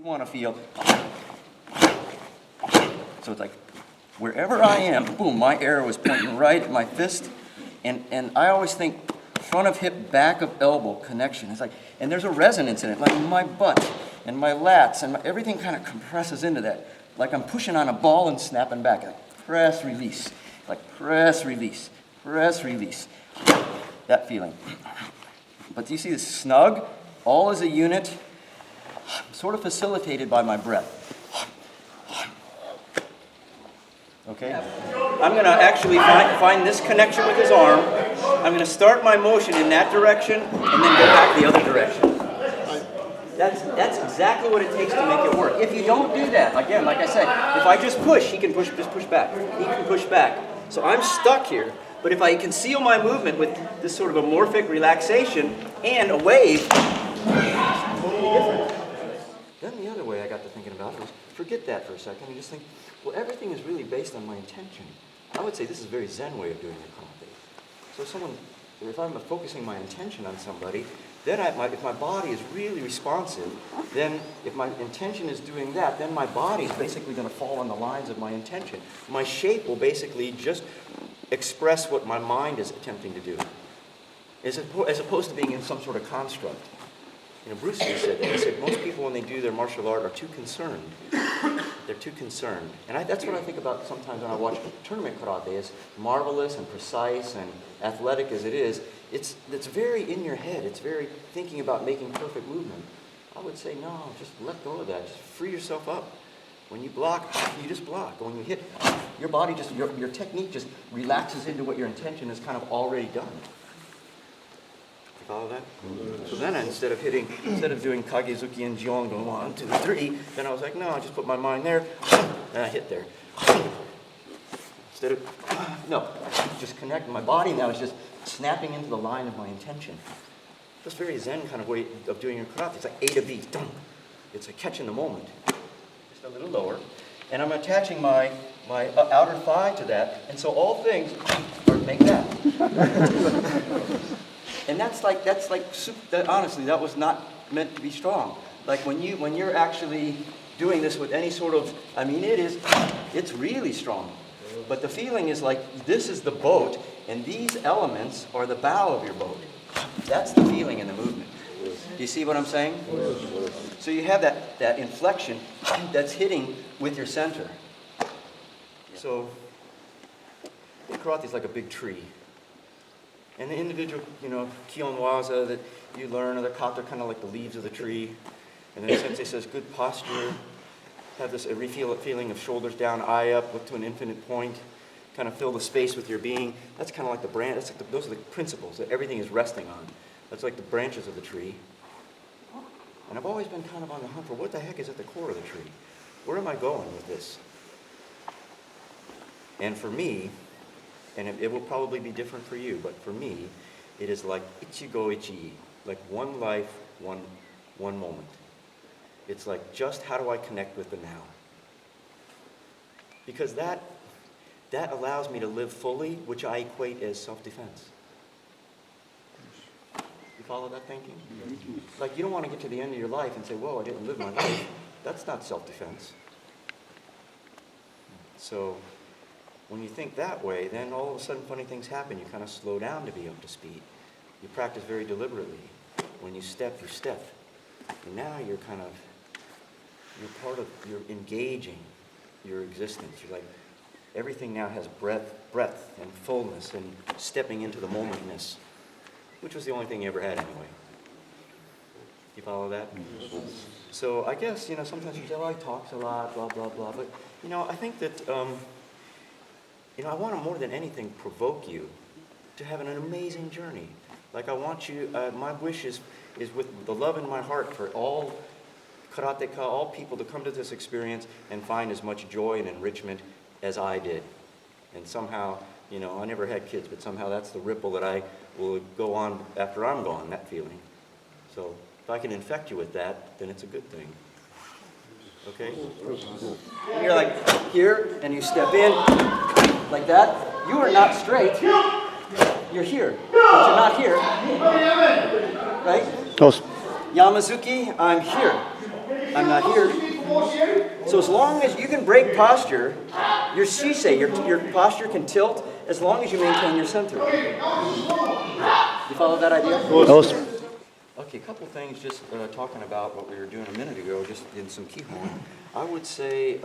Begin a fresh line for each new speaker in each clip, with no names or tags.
You want to feel, so it's like, wherever I am, boom, my arrow is pointing right at my fist, and I always think front of hip, back of elbow connection. It's like, and there's a resonance in it, like my butt and my lats, and everything kind of compresses into that, like I'm pushing on a ball and snapping back, like press, release, like press, release, that feeling. But do you see this snug, all as a unit, sort of facilitated by my breath. Okay? I'm going to actually find this connection with his arm. I'm going to start my motion in that direction and then go back the other direction. That's exactly what it takes to make it work. If you don't do that, again, like I said, if I just push, he can just push back. He can push back. So I'm stuck here. But if I conceal my movement with this sort of amorphic relaxation and a wave, it's totally different. Then the other way I got to thinking about it was, forget that for a second and just think, well, everything is really based on my intention. I would say this is a very Zen way of doing the karate. So if I'm focusing my intention on somebody, then if my body is really responsive, then if my intention is doing that, then my body is basically going to fall on the lines of my intention. My shape will basically just express what my mind is attempting to do, as opposed to being in some sort of construct. You know, Bruce Lee said that. He said most people, when they do their martial art, are too concerned. They're too concerned. And that's what I think about sometimes when I watch tournament karate. As marvelous and precise and athletic as it is, it's very in your head. It's very thinking about making perfect movement. I would say, no, just let go of that. Just free yourself up. When you block, you just block. When you hit, your body just, your technique just relaxes into what your intention is kind of already done. Follow that? So then instead of doing Kagezuki and Jion, going 1, 2, 3, then I was like, no, I just put my mind there, and I hit there. Instead of, no, just connect. My body now is just snapping into the line of my intention. That's very Zen kind of way of doing your karate. It's like A to B, dum. It's like catching the moment. Just a little lower. And I'm attaching my outer thigh to that, and so all things make that. And honestly, that was not meant to be strong. Like when you're actually doing this with any sort of, it's really strong. But the feeling is like this is the boat, and these elements are the bow of your boat. That's the feeling in the movement. Do you see what I'm saying? So you have that inflection that's hitting with your center. So karate is like a big tree. And the individual, kion waza that you learn, or the kata, kind of like the leaves of the tree. And then sensei says, good posture. Have this feeling of shoulders down, eye up, look to an infinite point. Kind of fill the space with your being. That's kind of like the branch. Those are the principles that everything is resting on. That's like the branches of the tree. And I've always been kind of on the hunt for what the heck is at the core of the tree. Where am I going with this? And for me, and it will probably be different for you, but for me, it is like ichigo ichi, like one life, one moment. It's like, just how do I connect with the now? Because that allows me to live fully, which I equate as self-defense. You follow that thinking? Like, you don't want to get to the end of your life and say, whoa, I didn't live my life. That's not self-defense. So when you think that way, then all of a sudden funny things happen. You kind of slow down to be up to speed. You practice very deliberately. When you step, you step. And now you're engaging your existence. You're like, everything now has breadth and fullness and stepping into the momentness, which was the only thing you ever had anyway. You follow that? So I guess, sometimes you say, oh, he talks a lot, blah, blah, blah. But, I think that, I want to more than anything provoke you to have an amazing journey. Like I want you, my wish is with the love in my heart for all karateka, all people to come to this experience and find as much joy and enrichment as I did. And somehow, I never had kids, but somehow that's the ripple that I will go on after I'm gone, that feeling. So if I can infect you with that, then it's a good thing. Okay? You're like here, and you step in like that. You are not straight. You're here, but you're not here. Right? Yamazuki, I'm here. I'm not here. So as long as you can break posture, your sensei, your posture can tilt as long as you maintain your center. You follow that idea?
Awesome.
Okay, a couple things just talking about what we were doing a minute ago, just in some kihon. I would say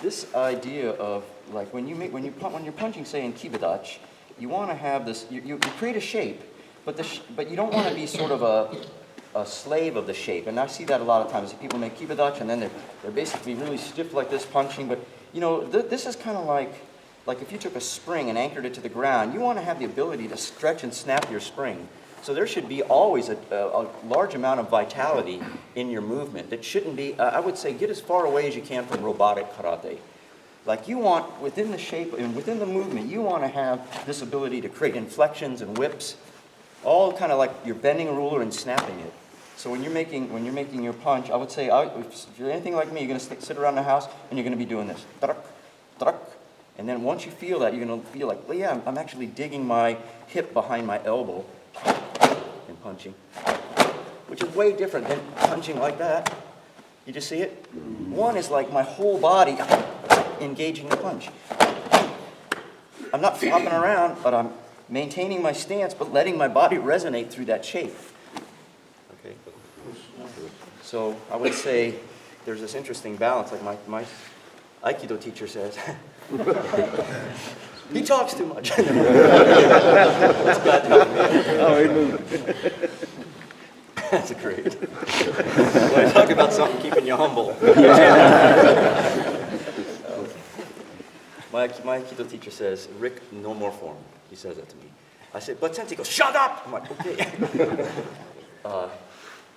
this idea of like when you're punching, say in kibidachi, you want to have this. You create a shape, but you don't want to be sort of a slave of the shape. And I see that a lot of times. People make kibidachi and then they're basically really stiff like this punching. But you know, this is kind of like if you took a spring and anchored it to the ground. You want to have the ability to stretch and snap your spring. So there should be always a large amount of vitality in your movement. It shouldn't be, I would say, get as far away as you can from robotic karate. Like you want, within the shape and within the movement, you want to have this ability to create inflections and whips, all kind of like you're bending a ruler and snapping it. So when you're making your punch, I would say, if you're anything like me, you're going to sit around the house and you're going to be doing this. And then once you feel that, you're going to feel like, well, yeah, I'm actually digging my hip behind my elbow. Punching, which is way different than punching like that. You just see it? One is like my whole body engaging the punch. I'm not flopping around, but I'm maintaining my stance, but letting my body resonate through that shape. Okay. So I would say there's this interesting balance, like my Aikido teacher says. He talks too much. That's glad to help me. Oh, he moved. That's great. When I talk about something keeping you humble. My Aikido teacher says, Rick, no more form. He says that to me. I said, but sensei goes, shut up! I'm like, okay.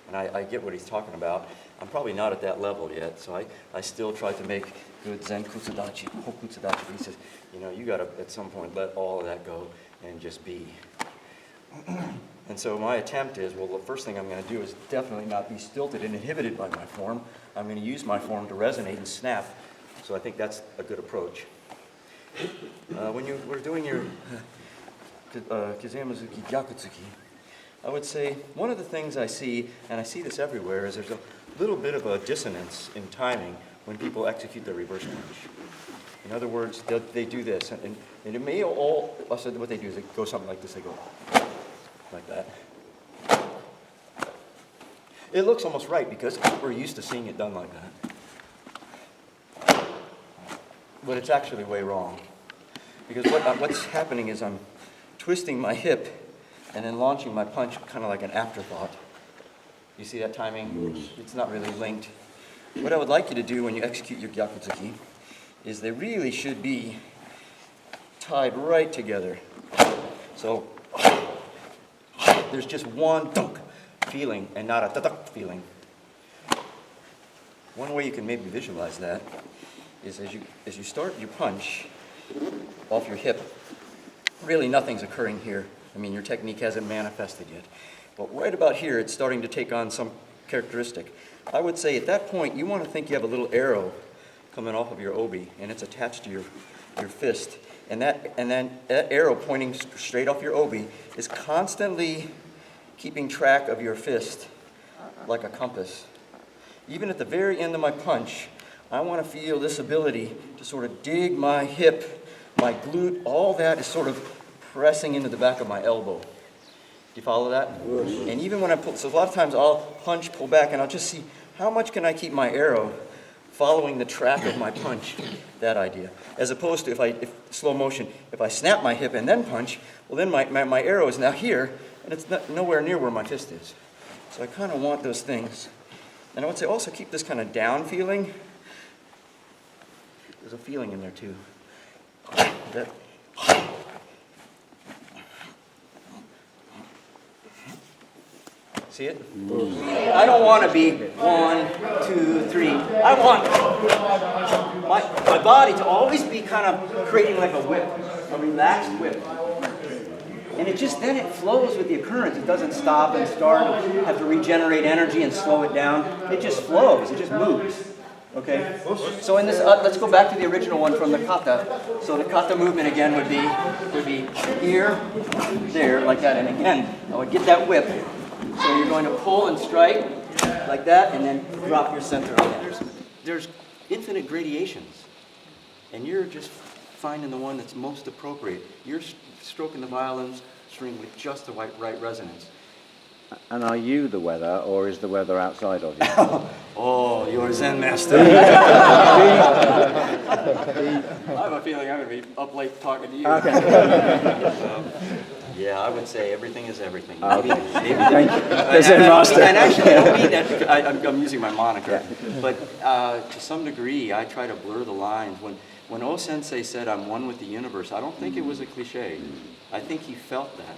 And I get what he's talking about. I'm probably not at that level yet, so I still try to make good Zen Kutsudachi, Hokutsudachi. He says, you know, you got to, at some point, let all of that go and just be. And so my attempt is, well, the first thing I'm going to do is definitely not be stilted and inhibited by my form. I'm going to use my form to resonate and snap. So I think that's a good approach. When you were doing your Kizuyamazuki Gyakutsuki, I would say one of the things I see, and I see this everywhere, is there's a little bit of a dissonance in timing when people execute their reverse punch. In other words, they do this, and it may all, so what they do is they go something like this, they go like that. It looks almost right because we're used to seeing it done like that. But it's actually way wrong. Because what's happening is I'm twisting my hip and then launching my punch kind of like an afterthought. You see that timing? It's not really linked. What I would like you to do when you execute your gyakutsuki is they really should be tied right together. So there's just one dunk feeling and not a da-dunk feeling. One way you can maybe visualize that is as you start your punch off your hip, really nothing's occurring here. I mean, your technique hasn't manifested yet. But right about here, it's starting to take on some characteristic. I would say at that point, you want to think you have a little arrow coming off of your obi, and it's attached to your fist. And then that arrow pointing straight off your obi is constantly keeping track of your fist like a compass. Even at the very end of my punch, I want to feel this ability to sort of dig my hip, my glute, all that is sort of pressing into the back of my elbow. Do you follow that? Yes. And even when I pull, so a lot of times I'll punch, pull back, and I'll just see how much can I keep my arrow following the track of my punch, that idea. As opposed to if slow motion, if I snap my hip and then punch, well then my arrow is now here, and it's nowhere near where my fist is. So I kind of want those things. And I would say also keep this kind of down feeling. There's a feeling in there too. That, see it? I don't want to be 1, 2, 3. I want my body to always be kind of creating like a whip, a relaxed whip. And then it flows with the occurrence. It doesn't stop and start and have to regenerate energy and slow it down. It just flows. It just moves. Okay? So in this, let's go back to the original one from the kata. So the kata movement again would be here, there, like that. And again, I would get that whip. So you're going to pull and strike like like that, and then drop your center on that. There's infinite gradations, and you're just finding the one that's most appropriate. You're stroking the violin string with just the right resonance.
And are you the weather, or is the weather outside of you?
Oh, you're a Zen master. I have a feeling I'm going to be up late talking to you. Okay. Yeah, I would say everything is everything. Maybe the Zen master. And actually, I don't mean that because I'm using my moniker. But to some degree, I try to blur the lines. When sensei said, "I'm one with the universe," I don't think it was a cliche. I think he felt that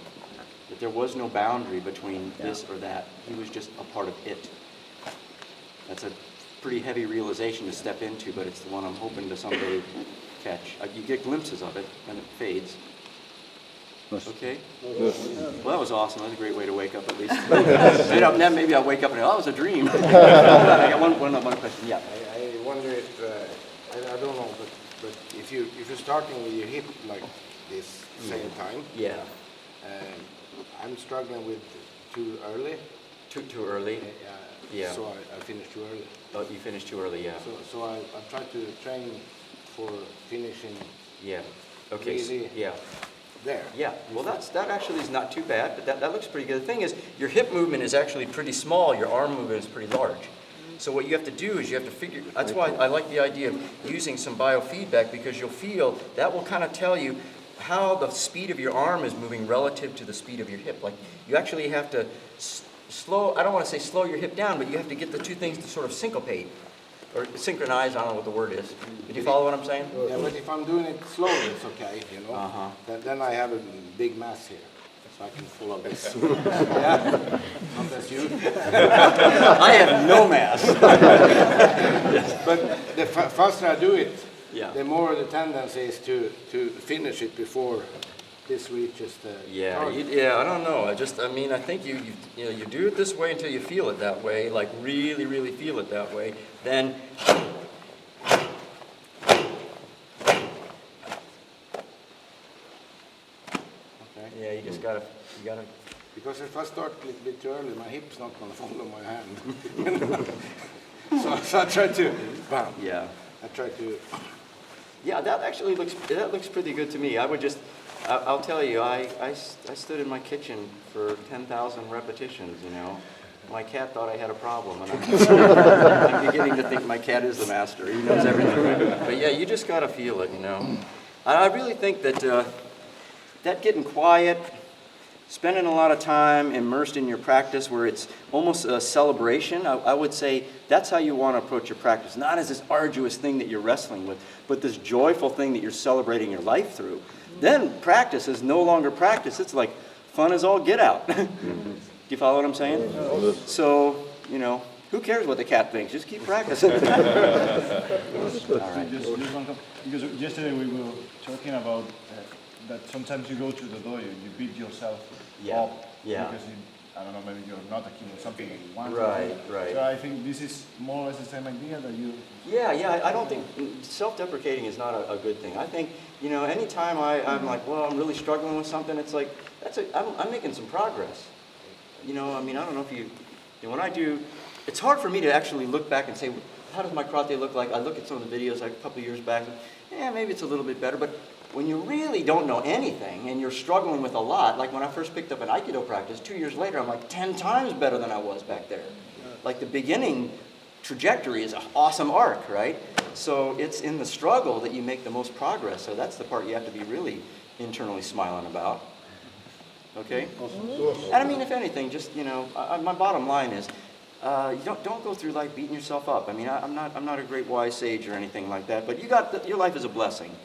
there was no boundary between this or that. He was just a part of it. That's a pretty heavy realization to step into, but it's the one I'm hoping to someday catch. You get glimpses of it, and it fades. Okay? Well, that was awesome. That was a great way to wake up, at least. Maybe I'll wake up and, oh, it was a dream. I got one question. Yeah.
I wonder if, I don't know, but if you're starting with your hip like this same time.
Yeah.
I'm struggling with too early.
Too early? Yeah.
So I finished too early.
Oh, you finished too early, yeah.
So I try to train for finishing.
Yeah. Okay.
Really
yeah.
There.
Yeah. Well, that actually is not too bad, but that looks pretty good. The thing is, your hip movement is actually pretty small. Your arm movement is pretty large. So what you have to do is you have to figure. That's why I like the idea of using some biofeedback, because you'll feel that will kind of tell you how the speed of your arm is moving relative to the speed of your hip. Like, you actually have to slow, I don't want to say slow your hip down, but you have to get the two things to sort of syncopate, or synchronize, I don't know what the word is. Did you follow what I'm saying?
Yeah, but if I'm doing it slowly, it's okay, you know.
Uh-huh.
Then I have a big mass here, so I can follow this. Yeah? Unless you.
I have no mass.
But the faster I do it,
yeah,
the more the tendency is to finish it before this reaches the target.
I don't know. I think you do it this way until you feel it that way, like really, really feel it that way. Then
okay.
Yeah, you gotta.
Because if I start a little bit too early, my hip's not gonna follow my hand. so I try to bam.
Yeah.
I try to.
Yeah, that looks pretty good to me. I'll tell you, I stood in my kitchen for 10,000 repetitions, you know. My cat thought I had a problem, and I'm beginning to think my cat is the master. He knows everything. But yeah, you just got to feel it, you know. I really think that getting quiet, spending a lot of time immersed in your practice where it's almost a celebration, I would say that's how you want to approach your practice. Not as this arduous thing that you're wrestling with, but this joyful thing that you're celebrating your life through. Then practice is no longer practice. It's like fun as all get out. Do you follow what I'm saying? So, you know, who cares what the cat thinks? Just keep practicing. All right.
Because yesterday we were talking about that sometimes you go to the dojo, you beat yourself up because I don't know, maybe you're not a kid or something that you want.
Right.
So I think this is more or less the same idea that you.
Yeah. I don't think self-deprecating is not a good thing. I think, you know, anytime I'm like, well, I'm really struggling with something, it's like I'm making some progress. You know, I mean, I don't know if when I do, it's hard for me to actually look back and say, how does my karate look like? I look at some of the videos like a couple of years back, and maybe it's a little bit better, but when you really don't know anything and you're struggling with a lot, like when I first picked up an Aikido practice, 2 years later, I'm like 10 times better than I was back there. Like the beginning trajectory is an awesome arc, right? So it's in the struggle that you make the most progress. So that's the part you have to be really internally smiling about. Okay? And I mean, if anything, just, you know, my bottom line is, you don't go through life beating yourself up. I mean, I'm not a great wise sage or anything like that, but your life is a blessing.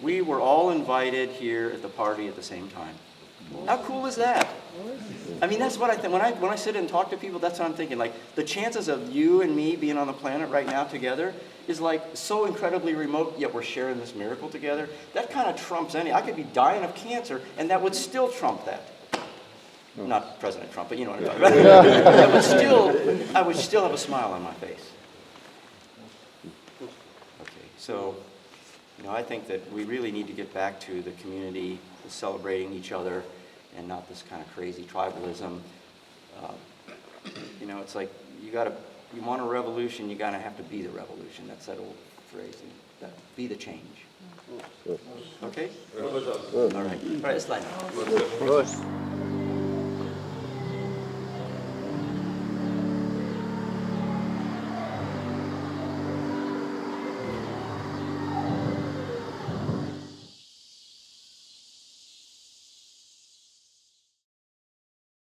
We were all invited here at the party at the same time. How cool is that? I mean, that's what I think. When I sit and talk to people, that's what I'm thinking. Like, the chances of you and me being on the planet right now together is like so incredibly remote, yet we're sharing this miracle together. That kind of trumps any. I could be dying of cancer, and that would still trump that. Not President Trump, but you know what I'm talking about. I would still have a smile on my face. Okay, so. You know, I think that we really need to get back to the community, celebrating each other, and not this kind of crazy tribalism. You know, it's like you want a revolution, you gotta have to be the revolution. That's that old phrase. Be the change. Okay? All right. All right, slide.